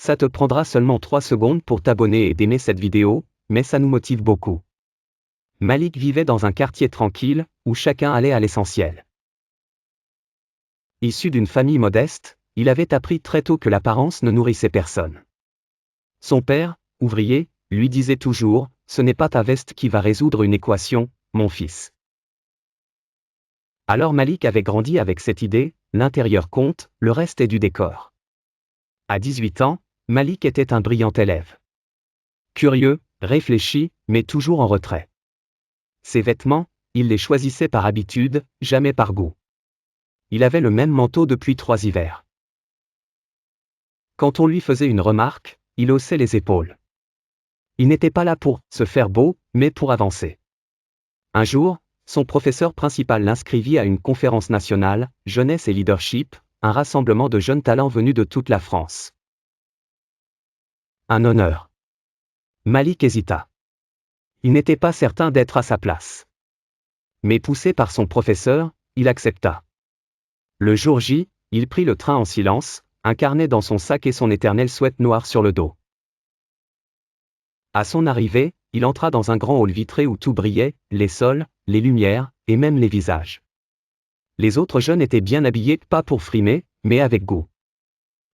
Ça te prendra seulement 3 secondes pour t'abonner et d'aimer cette vidéo, mais ça nous motive beaucoup. Malik vivait dans un quartier tranquille, où chacun allait à l'essentiel. Issu d'une famille modeste, il avait appris très tôt que l'apparence ne nourrissait personne. Son père, ouvrier, lui disait toujours, « Ce n'est pas ta veste qui va résoudre une équation, mon fils. » Alors Malik avait grandi avec cette idée, l'intérieur compte, le reste est du décor. À 18 ans, Malik était un brillant élève. Curieux, réfléchi, mais toujours en retrait. Ses vêtements, il les choisissait par habitude, jamais par goût. Il avait le même manteau depuis 3 hivers. Quand on lui faisait une remarque, il haussait les épaules. Il n'était pas là pour se faire beau, mais pour avancer. Un jour, son professeur principal l'inscrivit à une conférence nationale, Jeunesse et Leadership, un rassemblement de jeunes talents venus de toute la France. Un honneur. Malik hésita. Il n'était pas certain d'être à sa place. Mais poussé par son professeur, il accepta. Le jour J, il prit le train en silence, un carnet dans son sac et son éternel sweat noir sur le dos. À son arrivée, il entra dans un grand hall vitré où tout brillait, les sols, les lumières, et même les visages. Les autres jeunes étaient bien habillés, pas pour frimer, mais avec goût.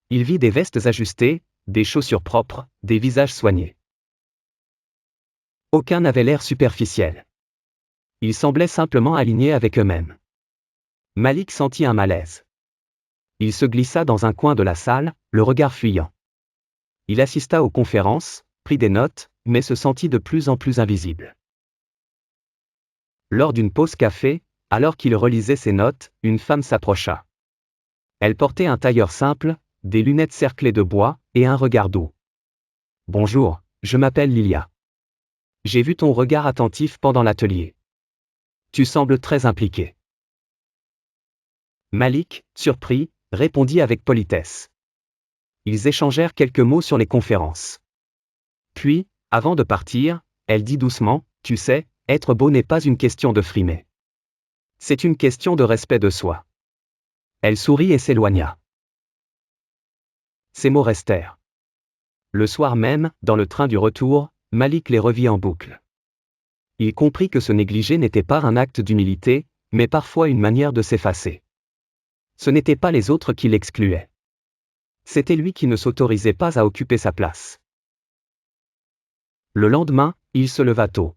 Il vit des vestes ajustées, des chaussures propres, des visages soignés. Aucun n'avait l'air superficiel. Ils semblaient simplement alignés avec eux-mêmes. Malik sentit un malaise. Il se glissa dans un coin de la salle, le regard fuyant. Il assista aux conférences, prit des notes, mais se sentit de plus en plus invisible. Lors d'une pause café, alors qu'il relisait ses notes, une femme s'approcha. Elle portait un tailleur simple, des lunettes cerclées de bois, et un regard doux. « Bonjour, je m'appelle Lilia. J'ai vu ton regard attentif pendant l'atelier. Tu sembles très impliqué. » Malik, surpris, répondit avec politesse. Ils échangèrent quelques mots sur les conférences. Puis, avant de partir, elle dit doucement, « Tu sais, être beau n'est pas une question de frimer. C'est une question de respect de soi. » Elle sourit et s'éloigna. Ces mots restèrent. Le soir même, dans le train du retour, Malik les revit en boucle. Il comprit que se négliger n'était pas un acte d'humilité, mais parfois une manière de s'effacer. Ce n'étaient pas les autres qui l'excluaient. C'était lui qui ne s'autorisait pas à occuper sa place. Le lendemain, il se leva tôt.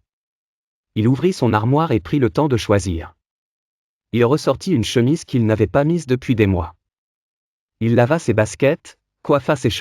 Il ouvrit son armoire et prit le temps de choisir. Il ressortit une chemise qu'il n'avait pas mise depuis des mois. Il lava ses baskets, coiffa ses cheveux.